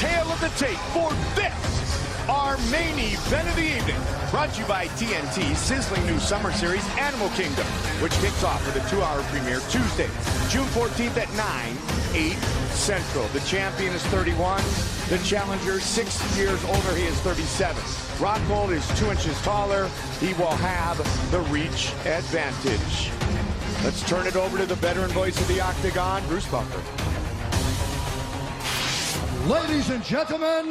tail of the tape for this, our main event of the evening. Brought to you by TNT's sizzling new summer series, Animal Kingdom, which kicks off with a 2-hour premiere Tuesday, June 14th at 9, 8 Central. The champion is 31. The challenger, 6 years older, he is 37. Rockhold is 2 inches taller. He will have the reach advantage. Let's turn it over to the veteran voice of the Octagon, Bruce Buffer. Ladies and gentlemen,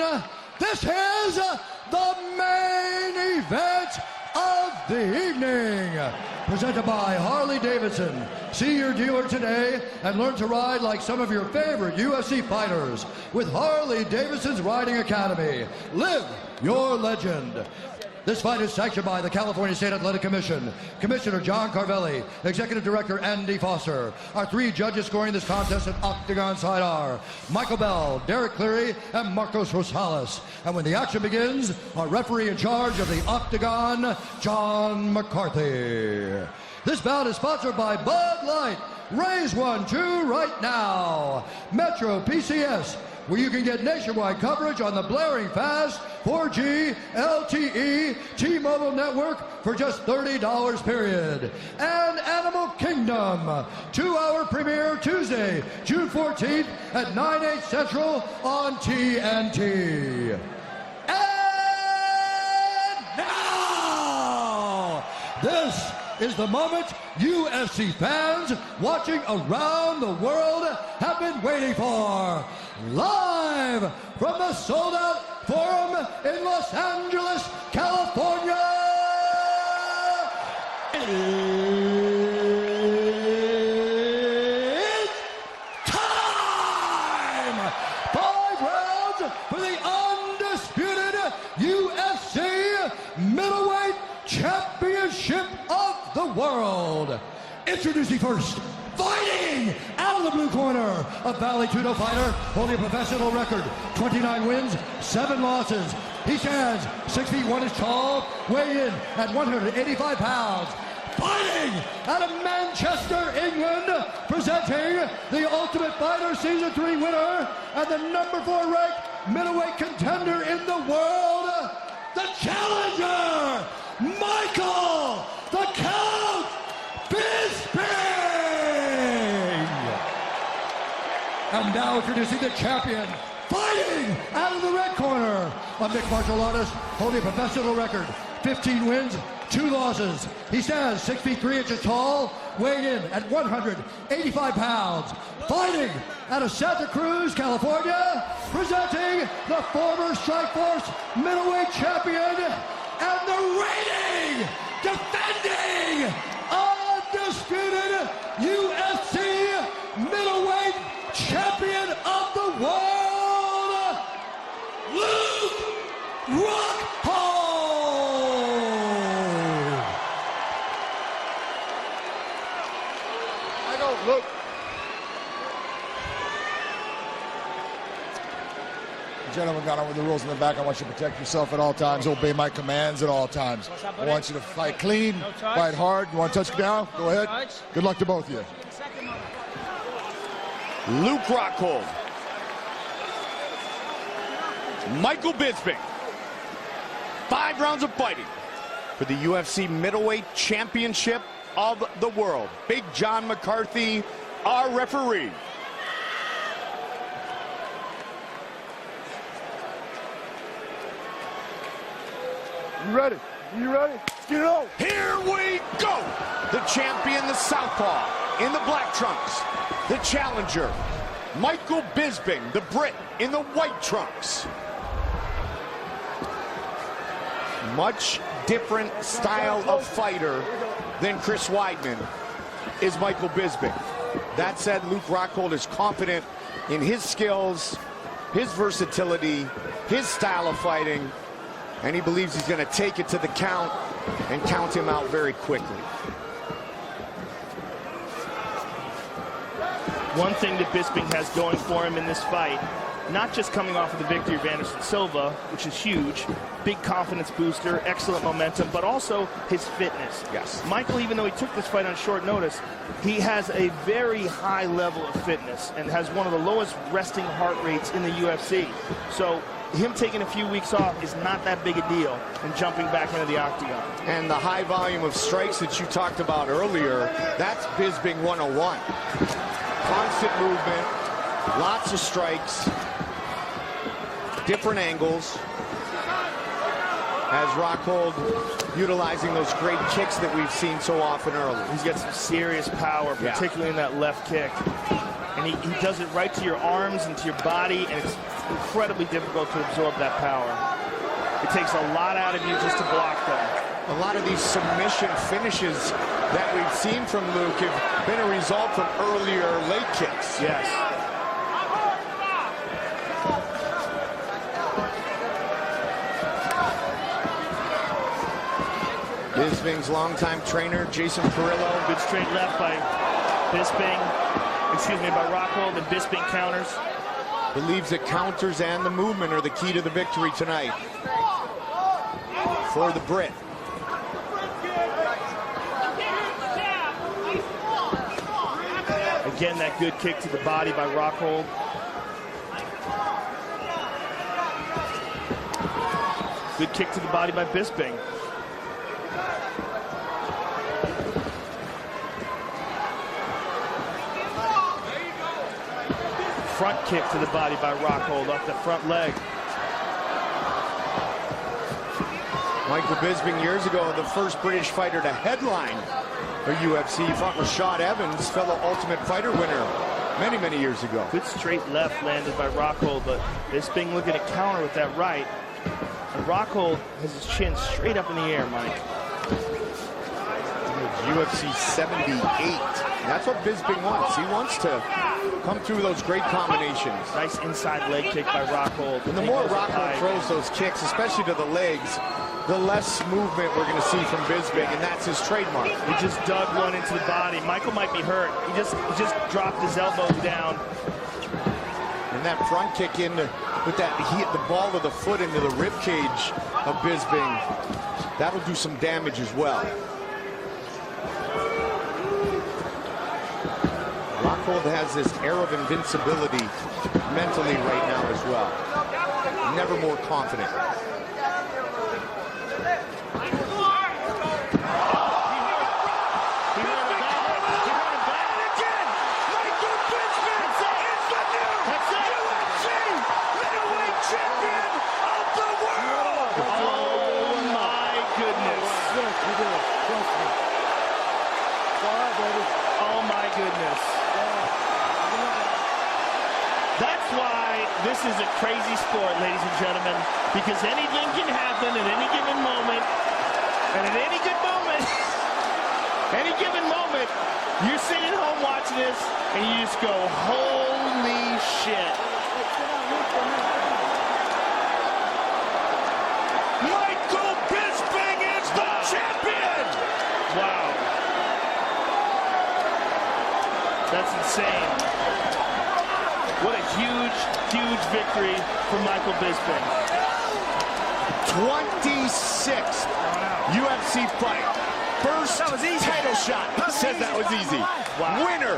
this is the main event of the evening. Presented by Harley-Davidson. See your dealer today and learn to ride like some of your favorite UFC fighters with Harley-Davidson's Riding Academy. Live your legend. This fight is sanctioned by the California State Athletic Commission. Commissioner John Carvelli, Executive Director Andy Foster. Our 3 judges scoring this contest at Octagon side are Michael Bell, Derek Cleary, and Marcos Rosales. And when the action begins, our referee in charge of the Octagon, John McCarthy. This bout is sponsored by Bud Light. Raise one, too, right now. Metro PCS, where you can get nationwide coverage on the blaring fast 4G LTE T-Mobile network for just $30 period. And Animal Kingdom, 2-hour premiere Tuesday, June 14th at 9, 8 Central on TNT. And now, this is the moment UFC fans watching around the world have been waiting for. Live from the sold-out Forum in Los Angeles, California, it's time! 5 rounds for the undisputed UFC Middleweight Championship of the World. Introducing first, fighting out of the blue corner, a Valley Tudo fighter holding a professional record, 29 wins, 7 losses. He stands 6 feet 1 inch tall, weigh in at 185 pounds. Fighting out of Manchester, England, presenting the Ultimate Fighter Season 3 winner and the number 4 ranked middleweight contender in the world, the challenger, Michael the Count Bisping! And now introducing the champion, fighting out of the red corner, a mixed martial artist holding a professional record, 15 wins, 2 losses. He stands 6 feet 3 inches tall, weighing in at 185 pounds. Fighting out of Santa Cruz, California, presenting the former Strikeforce middleweight champion and the reigning, defending, undisputed UFC middleweight champion of the world, Luke Rockhold! I go, Luke. Gentlemen, got on with the rules in the back. I want you to protect yourself at all times, obey my commands at all times. I want you to fight clean, fight hard. You want to touch down? Go ahead. Good luck to both of you. Luke Rockhold. Michael Bisping. 5 rounds of fighting for the UFC Middleweight Championship of the World. Big John McCarthy, our referee. You ready? You ready? Let's get it on. Here we go. The champion, the southpaw, in the black trunks. The challenger, Michael Bisping, the Brit, in the white trunks. Much different style of fighter than Chris Weidman is Michael Bisping. That said, Luke Rockhold is confident in his skills, his versatility, his style of fighting, and he believes he's going to take it to the count and count him out very quickly. One thing that Bisping has going for him in this fight not just coming off of the victory of Anderson Silva, which is huge, big confidence booster, excellent momentum, but also his fitness. Yes. Michael, even though he took this fight on short notice, he has a very high level of fitness and has one of the lowest resting heart rates in the UFC. So him taking a few weeks off is not that big a deal and jumping back into the octagon. And the high volume of strikes that you talked about earlier, that's Bisping 101. Constant movement, lots of strikes, different angles. As Rockhold utilizing those great kicks that we've seen so often early. He's got some serious power, particularly in that left kick. And he does it right to your arms and to your body, and it's incredibly difficult to absorb that power. It takes a lot out of you just to block them. A lot of these submission finishes that we've seen from Luke have been a result from earlier leg kicks. Yes. Bisping's longtime trainer, Jason Carrillo. Good straight left by Bisping. Excuse me, by Rockhold, and Bisping counters. Believes that counters and the movement are the key to the victory tonight for the Brit. Again, that good kick to the body by Rockhold. Good kick to the body by Bisping. Front kick to the body by Rockhold off the front leg. Michael Bisping, years ago, the first British fighter to headline the UFC. He fought Rashad Evans, fellow Ultimate Fighter winner, many, many years ago. Good straight left landed by Rockhold, but Bisping looking to counter with that right. And Rockhold has his chin straight up in the air, Mike. UFC 78. That's what Bisping wants. He wants to come through those great combinations. Nice inside leg kick by Rockhold. And the more Rockhold throws those kicks, especially to the legs, the less movement we're going to see from Bisping, and that's his trademark. He just dug one into the body. Michael might be hurt. He just dropped his elbow down. And that front kick in with that, he hit the ball of the foot into the rib cage of Bisping. That'll do some damage as well. Rockhold has this air of invincibility mentally right now as well. Never more confident. Oh my goodness. That's why this is a crazy sport, ladies and gentlemen, because anything can happen at any given moment, and at any good moment, any given moment, you're sitting at home watching this, and you just go, holy shit. Michael Bisping is the champion! Wow. That's insane. What a huge, huge victory for Michael Bisping. 26th UFC fight. First title shot. He said that was easy. Wow. Winner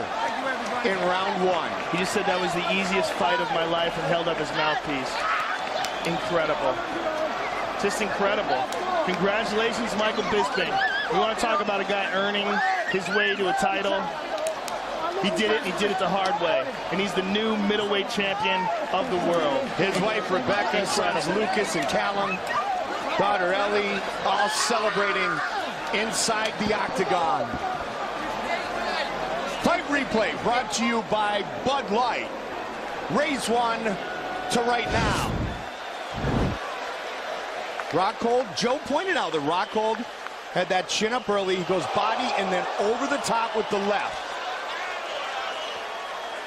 in round one. He just said that was the easiest fight of my life and held up his mouthpiece. Incredible. Just incredible. Congratulations, Michael Bisping. We want to talk about a guy earning his way to a title. He did it, and he did it the hard way. And he's the new middleweight champion of the world. His wife, Rebecca, sons Lucas and Callum, daughter Ellie, all celebrating inside the octagon. Fight replay brought to you by Bud Light. Raise one to right now. Rockhold, Joe pointed out that Rockhold had that chin up early. He goes body and then over the top with the left.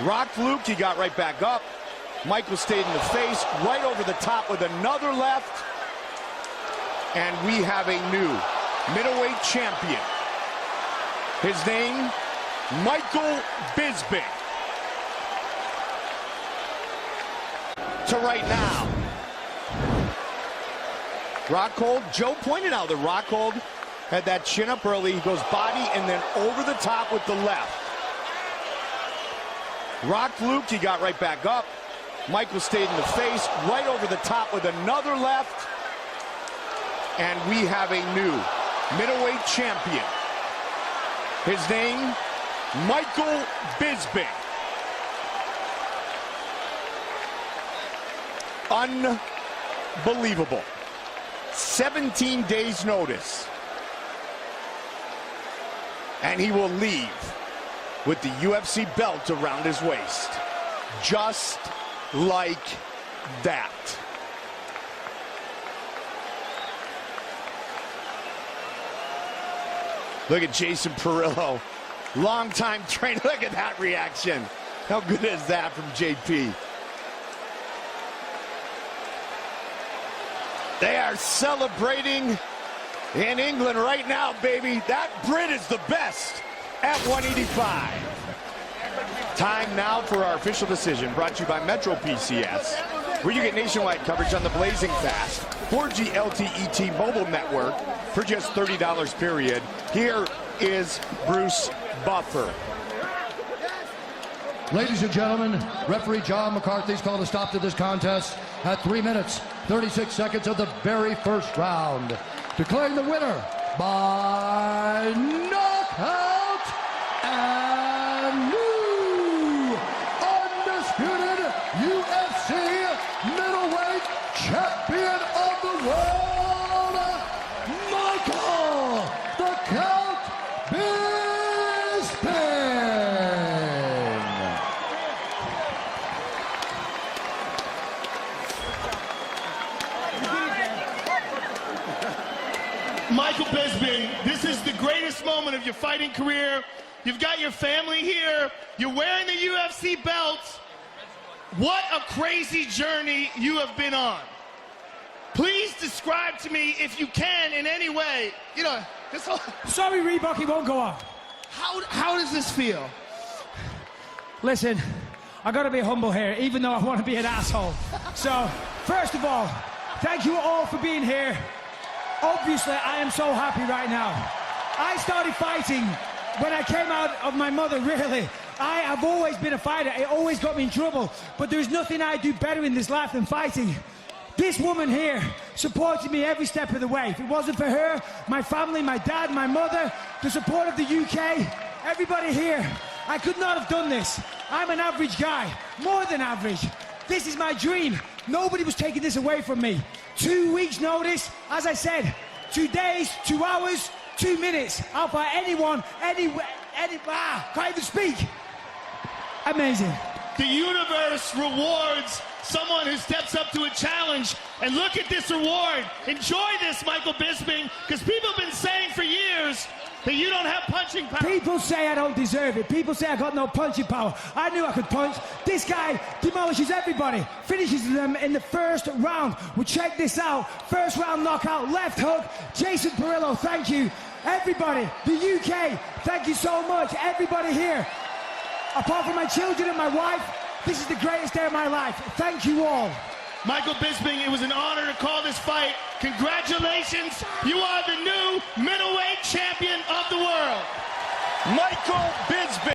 Rocked Luke, he got right back up. Michael stayed in the face, right over the top with another left. And we have a new middleweight champion. His name, Michael Bisping. to right now. Rockhold, Joe pointed out that Rockhold had that chin up early. He goes body and then over the top with the left. Rocked Luke, he got right back up. Michael stayed in the face, right over the top with another left. And we have a new middleweight champion. His name, Michael Bisping. Unbelievable. 17 days notice. And he will leave with the UFC belt around his waist. Just like that. Look at Jason Perillo. Longtime trainer. Look at that reaction. How good is that from JP? They are celebrating in England right now, baby. That Brit is the best at 185. Time now for our official decision, brought to you by Metro PCS, where you get nationwide coverage on the blazing fast 4G LTE T-Mobile network for just $30 period. Here is Bruce Buffer. Ladies and gentlemen, referee John McCarthy's called a stop to this contest at 3 minutes, 36 seconds of the very first round, declaring the winner by knockout and new undisputed UFC middleweight champion of the world, Michael the Count Bisping. Michael Bisping, this is the greatest moment of your fighting career. You've got your family here. You're wearing the UFC belt. What a crazy journey you have been on. Please describe to me, if you can, in any way, you know, this whole... Sorry, Reebok, it won't go on. How does this feel? Listen, I gotta be humble here, even though I want to be an asshole. So, first of all, thank you all for being here. Obviously, I am so happy right now. I started fighting when I came out of my mother, really. I have always been a fighter. It always got me in trouble. But there's nothing I do better in this life than fighting. This woman here supported me every step of the way. If it wasn't for her, my family, my dad, my mother, the support of the UK, everybody here, I could not have done this. I'm an average guy, more than average. This is my dream. Nobody was taking this away from me. 2 weeks notice, as I said, 2 days, 2 hours, 2 minutes. I'll fight anyone, anywhere, can't even speak. Amazing. The universe rewards someone who steps up to a challenge. And look at this reward. Enjoy this, Michael Bisping, because people have been saying for years that you don't have punching power. People say I don't deserve it. People say I got no punching power. I knew I could punch. This guy demolishes everybody, finishes them in the first round. Well, check this out. First round knockout, left hook. Jason Perillo, thank you. Everybody, the UK, thank you so much. Everybody here. Apart from my children and my wife, this is the greatest day of my life. Thank you all. Michael Bisping, it was an honor to call this fight. Congratulations. You are the new middleweight champion of the world. Michael Bisping.